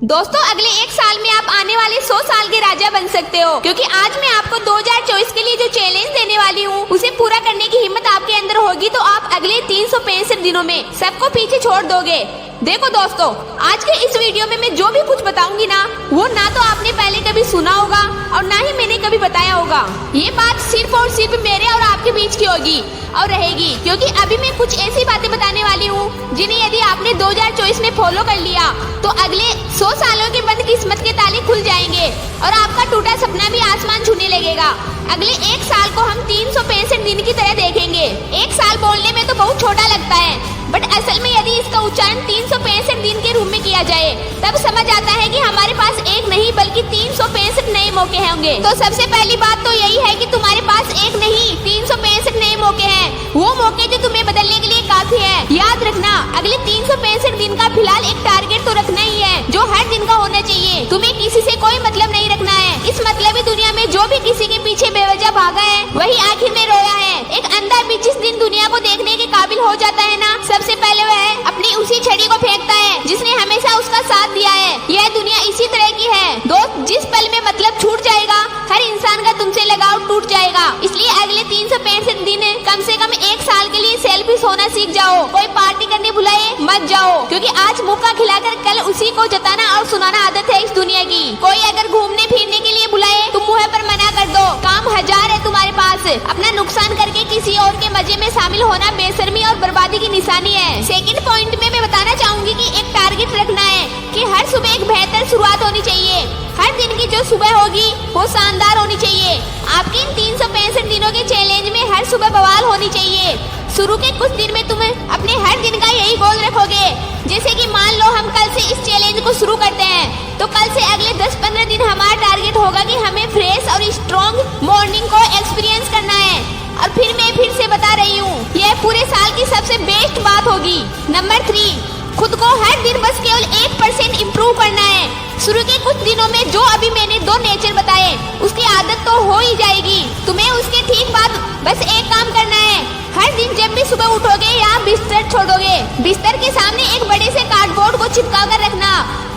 दोस्तों अगले एक साल में आप आने वाले 100 साल के राजा बन सकते हो, क्योंकि आज मैं आपको 2024 के लिए जो चैलेंज देने वाली हूँ उसे पूरा करने की हिम्मत आपके अंदर होगी तो आप अगले 365 दिनों में सबको पीछे छोड़ दोगे। देखो दोस्तों, आज के इस वीडियो में मैं जो भी कुछ बताऊंगी ना वो ना तो आपने पहले कभी सुना होगा और ना ही मैंने कभी बताया होगा। ये बात सिर्फ और सिर्फ मेरे और आपके बीच की होगी और रहेगी, क्योंकि अभी मैं कुछ ऐसी बातें बताने वाली हूँ जिन्हें यदि आपने 2024 में फॉलो कर लिया तो अगले 100 सालों के बंद किस्मत के ताले खुल जाएंगे और आपका टूटा सपना भी आसमान छूने लगेगा। अगले एक साल को हम 365 दिन की तरह देखेंगे। एक साल बोलने में तो बहुत छोटा लगता है, बट असल में यदि इसका उच्चारण 365 दिन के रूप में किया जाए तब समझ आता है कि हमारे पास एक नहीं बल्कि 365 नए मौके होंगे। तो सबसे पहली बात तो यही है कि तुम्हारे पास एक नहीं 365 नए मौके हैं, वो मौके जो तुम्हें बदलने के लिए काफी है। याद रखना, अगले 365 दिन का फिलहाल एक टारगेट तो रखना ही है जो हर दिन का होना चाहिए। तुम्हें किसी से कोई मतलब नहीं रखना है। इस मतलबी दुनिया में जो भी किसी के पीछे बेवजह भागा है वही आखिर में रोया है। एक अंधा भी जिस दिन दुनिया को देखने के काबिल हो जाता है ना, सबसे पहले वह अपनी उसी छड़ी को फेंकता है जिसने हमेशा उसका साथ दिया है। यह दुनिया इसी तरह की है दोस्त, जिस पल में मतलब छूट जाएगा हर इंसान का तुमसे लगाव टूट जाएगा। इसलिए अगले 365 दिन कम से कम एक साल के लिए सेल्फिश होना सीख जाओ। कोई पार्टी करने बुलाए मत जाओ, क्योंकि आज मुक्का खिलाकर कल उसी को जताना और सुनाना आदत है इस दुनिया की। कोई अगर घूमने फिरने के लिए बुलाए तुम मुंह पर मना कर दो। काम हजार है तुम्हारे पास, अपना नुकसान करके किसी और के मजे में शामिल होना बेशर्मी और बर्बादी की निशानी है। सेकंड पॉइंट में मैं बताना चाहूंगी कि एक टारगेट रखना है कि हर सुबह एक बेहतर शुरुआत होनी चाहिए। हर दिन की जो सुबह होगी वो शानदार होनी चाहिए। आपके इन 365 दिनों के चैलेंज में हर सुबह बवाल होनी चाहिए। शुरू के कुछ दिन में तुम अपने हर दिन का यही गोल रखोगे। जैसे कि मान लो हम कल से इस चैलेंज को शुरू करते हैं तो कल से अगले 10-15 दिन हमारा टारगेट होगा कि हमें फ्रेश और स्ट्रॉन्ग मॉर्निंग को एक्सपीरियंस करना है। और फिर मैं फिर से बता रही हूँ, यह पूरे साल की सबसे बेस्ट बात होगी। नंबर 3, खुद को हर दिन बस केवल 1% इम्प्रूव करना है। शुरू के कुछ दिनों में जो अभी मैंने 2 नेचर बताए उसकी आदत तो हो ही जाएगी। तुम्हें उसके ठीक बाद बस एक काम करना है, हर दिन जब भी सुबह उठोगे या बिस्तर छोड़ोगे, बिस्तर के सामने एक बड़े से कार्डबोर्ड को चिपका कर रखना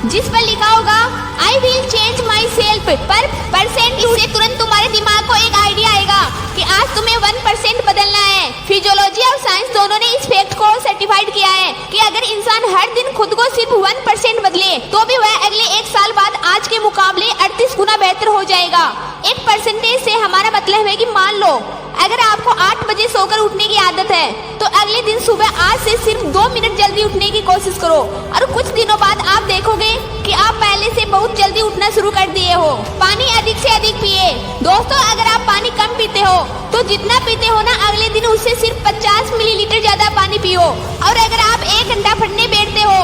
जिस पर लिखा होगा I will change my self पर परसेंट। इससे तुरंत तुम्हारे दिमाग को एक आइडिया आएगा कि आज तुम्हें 1% बदलना है। फिजियोलॉजी और साइंस दोनों ने इस फैक्ट को सर्टिफाइड किया है कि अगर इंसान हर दिन खुद को सिर्फ 1% बदले तो भी वह अगले एक साल बाद आज के मुकाबले 38 गुना बेहतर हो जाएगा। 1% से हमारा मतलब है कि मान लो अगर आपको 8 बजे सोकर उठने की आदत है तो अगले दिन सुबह आज से सिर्फ 2 मिनट जल्दी उठने की कोशिश करो और कुछ दिनों बाद आप देखोगे कि आप पहले से बहुत जल्दी उठना शुरू कर दिए हो। पानी अधिक से अधिक पिए दोस्तों। अगर आप पानी कम पीते हो तो जितना पीते हो ना अगले दिन उससे सिर्फ 50 मिलीलीटर ज्यादा पानी पियो। और अगर आप 1 घंटा पढ़ने बैठते हो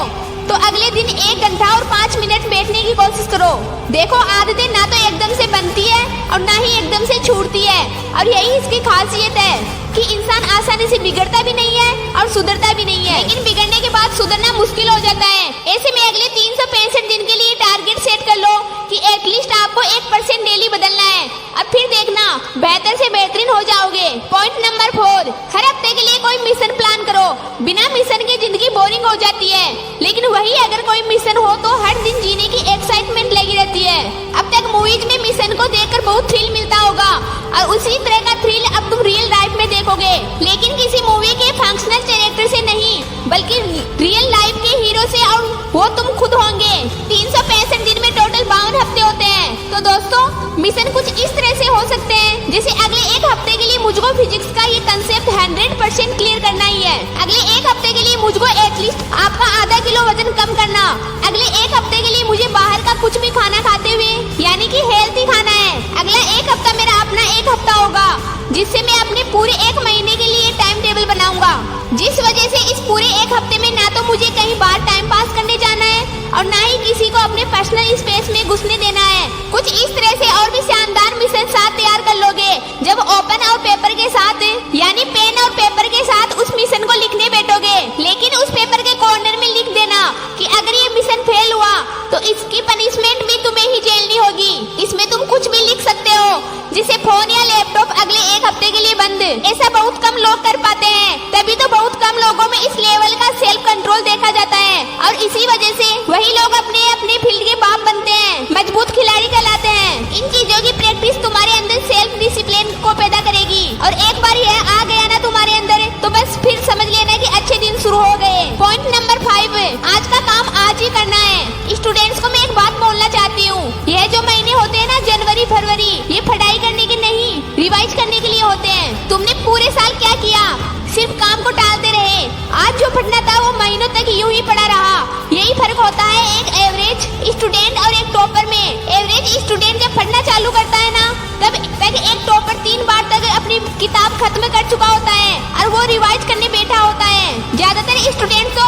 तो अगले दिन 1 घंटा और 5 मिनट बैठने की कोशिश करो। देखो, आदतें ना तो एकदम से बनती है और ना ही एकदम से छूटती है, और यही इसकी खासियत है कि इंसान आसानी से बिगड़ता भी नहीं है और सुधरता भी नहीं है, लेकिन बिगड़ने के बाद सुधरना मुश्किल हो जाता है। ऐसे में अगले 365 दिन के लिए टारगेट सेट कर लो कि एटलीस्ट आपको 1% डेली बदलना है और फिर देखना बेहतर से बेहतरीन हो जाओगे। पॉइंट नंबर 4, हर हफ्ते के लिए कोई मिशन प्लान करो। बिना मिशन के जिंदगी बोरिंग हो जाती है, लेकिन वही अगर कोई मिशन हो तो हर दिन जीने की एक्साइटमेंट लगी रहती है। अब तक मूवीज में मिशन को देखकर बहुत थ्रिल मिलता होगा और उसी तरह का थ्रिल अब तुम रियल लाइफ में देखोगे, लेकिन किसी मूवी के फंक्शनल कैरेक्टर से नहीं बल्कि रियल लाइफ के हीरो से, और वो तुम खुद होंगे। 365 दिन में टोटल 52 हफ्ते होते हैं। तो दोस्तों, मिशन कुछ इस तरह से हो सकते हैं जैसे अगले एक हफ्ते के लिए मुझको फिजिक्स का ये कंसेप्ट 100% क्लियर करना ही है। अगले एक हफ्ते के लिए मुझको एटलीस्ट आपका आधा किलो वजन कम करना। अगले एक हफ्ते के लिए मुझे बाहर का कुछ भी खाना खाते हुए यानी कि हेल्थी खाना है। अगला एक हफ्ता मेरा अपना एक हफ्ता होगा जिससे मैं अपने पूरे 1 महीने के लिए टाइम टेबल बनाऊंगा, जिस वजह से इस पूरे एक हफ्ते में ना तो मुझे कहीं बाहर टाइम पास करने जाना है और ना ही किसी को अपने पर्सनल स्पेस में घुसने देना है। कुछ इस तरह से और भी शानदार मिशन साथ तैयार कर लोगे जब ओपन और पेपर के साथ यानी पेन और पेपर के साथ उस मिशन को लिखने बैठोगे। लेकिन उस पेपर के कॉर्नर में लिख देना कि अगर ये मिशन फेल हुआ तो इसकी पनिशमेंट भी तुम्हें ही झेलनी होगी। इसमें तुम कुछ भी लिख सकते हो जिसे फोन या लैपटॉप अगले एक हफ्ते के लिए बंद। ऐसा बहुत कम लोग कर पाते हैं, तभी तो बहुत कम लोगों में इस लेवल का सेल्फ कंट्रोल देखा जाता है और इसी वजह से वही लोग अपने अपने फील्ड के मजबूत खिलाड़ी कहलाते हैं। इन चीजों की प्रैक्टिस तुम्हारे अंदर सेल्फ डिसिप्लिन को पैदा करेगी और एक बार यह आ गया ना तुम्हारे अंदर तो बस फिर समझ लेना कि अच्छे दिन शुरू हो गए। पॉइंट नंबर 5, आज का काम आज ही करना है। स्टूडेंट्स को मैं एक बात बोलना चाहती हूँ, यह जो महीने होते हैं ना जनवरी फरवरी, ये पढ़ाई करने के नहीं रिवाइज करने के लिए होते हैं। तुमने पूरे साल क्या किया, सिर्फ काम को टालते रहे। आज जो पढ़ना था वो महीनों तक यूं ही पड़ा रहा। यही फर्क होता है एक एवरेज स्टूडेंट और एक टॉपर में। एवरेज स्टूडेंट जब पढ़ना चालू करता है ना तब एक टॉपर 3 बार तक अपनी किताब खत्म कर चुका होता है और वो रिवाइज करने बैठा होता है। ज्यादातर स्टूडेंट तो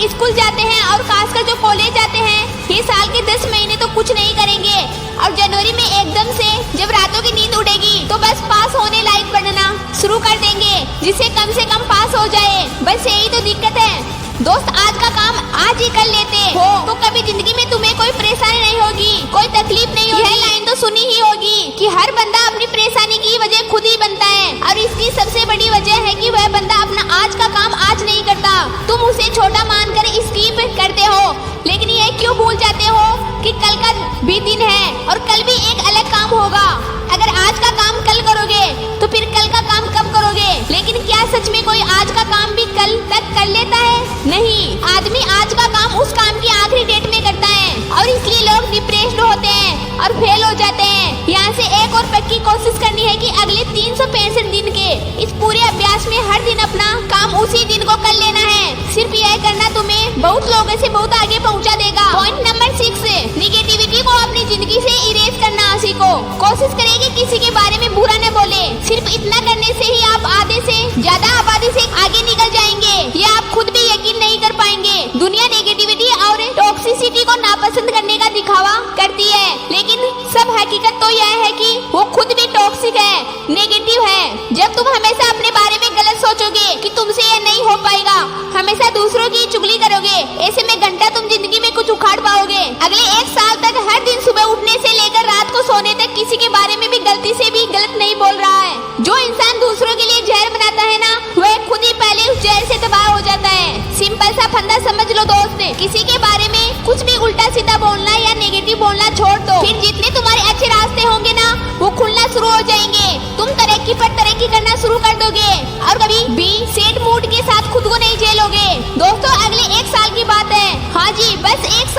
स्कूल जाते हैं और खासकर जो कॉलेज जाते हैं ये साल के 10 महीने तो कुछ नहीं करेंगे और जनवरी में एकदम से जब रातों की नींद उड़ेगी तो बस पास होने लायक पढ़ना शुरू कर देंगे, जिससे कम से कम पास हो जाए। बस यही तो दिक्कत है दोस्त, आज का काम आज ही कर लेते हो तो कभी जिंदगी में तुम्हें कोई परेशानी नहीं होगी, कोई तकलीफ नहीं होगी। यह लाइन तो सुनी ही होगी कि हर बंदा अपनी परेशानी की वजह खुद ही बनता है और इसकी सबसे बड़ी वजह है कि वह बंदा अपना आज का काम आज नहीं करता। तुम उसे छोटा मानकर स्किप करते हो, लेकिन यह क्यों भूल जाते हो कि कल का भी दिन है और कल भी एक अलग काम होगा। अगर आज का काम कल करोगे तो फिर कल का काम कब करोगे? लेकिन क्या सच में कोई आज का काम भी कल तक कर लेता है? नहीं, आदमी आज का काम उस काम की आखिरी डेट में करता है और इसलिए लोग डिप्रेस्ड होते हैं और फेल हो जाते हैं। यहाँ से एक और पक्की कोशिश करनी है कि अगले 365 दिन के इस पूरे अभ्यास में हर दिन अपना काम उसी दिन को कर लेना है। सिर्फ यह करना तुम्हें बहुत लोगों से बहुत आगे पहुँचा देगा। पॉइंट नंबर 6, निगेटिविटी को अपनी जिंदगी से इरेज करना सीखो। कोशिश करें कि किसी के बारे में बुरा न बोले। सिर्फ इतना करने से ही आप आधे से ज्यादा आबादी से आगे निकल जाएंगे। ये आप खुद भी यकीन नहीं कर पाएंगे। दुनिया नेगेटिविटी और टॉक्सिसिटी को नापसंद करने का दिखावा करती है, लेकिन सब हकीकत तो यह है कि वो खुद भी टॉक्सिक है, नेगेटिव है। जब तुम हमेशा अपने बारे में गलत सोचोगे कि तुमसे यह नहीं हो पाएगा, हमेशा दूसरों की चुगली करोगे, ऐसे में घंटा तुम जिंदगी में कुछ उखाड़ पाओगे। अगले 1 साल तक हर दिन सुबह उठने से लेकर रात को सोने तक किसी के बारे में भी गलती से भी गलत नहीं बोल रहा है। जो इंसान दूसरों के लिए जहर बनाता है ना, वह खुद ही पहले उस जहर से तबाह हो जाता है। सिंपल सा फंदा समझ लो दोस्त, किसी के बारे में कुछ भी उल्टा सीधा बोलना या नेगेटिव बोलना छोड़ दो, फिर जितने तुम्हारे अच्छे रास्ते होंगे ना वो खुलना शुरू हो जाएंगे। तुम तरक्की पर तरक्की करना शुरू कर दोगे और कभी भी सेट मूड के साथ खुद को नहीं झेलोगे। दोस्तों अगले 1 साल की बात है, हाँ जी बस 1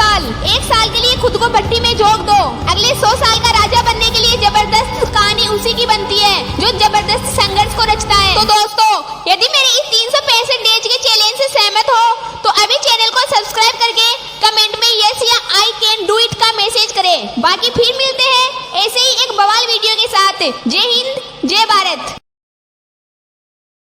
साल के लिए खुद को भट्टी में झोंक दो। अगले 100 साल का राजा बनने के लिए जबरदस्त कहानी उसी की बनती है जो जबरदस्त संघर्ष को रचता है। तो दोस्तों यदि मेरे इस 365 डेज के चैलेंज से सहमत हो तो अभी चैनल को सब्सक्राइब करके कमेंट में यस या आई कैन डू इट का मैसेज करें। बाकी फिर मिलते हैं ऐसे ही एक बवाल वीडियो के साथ। जय हिंद।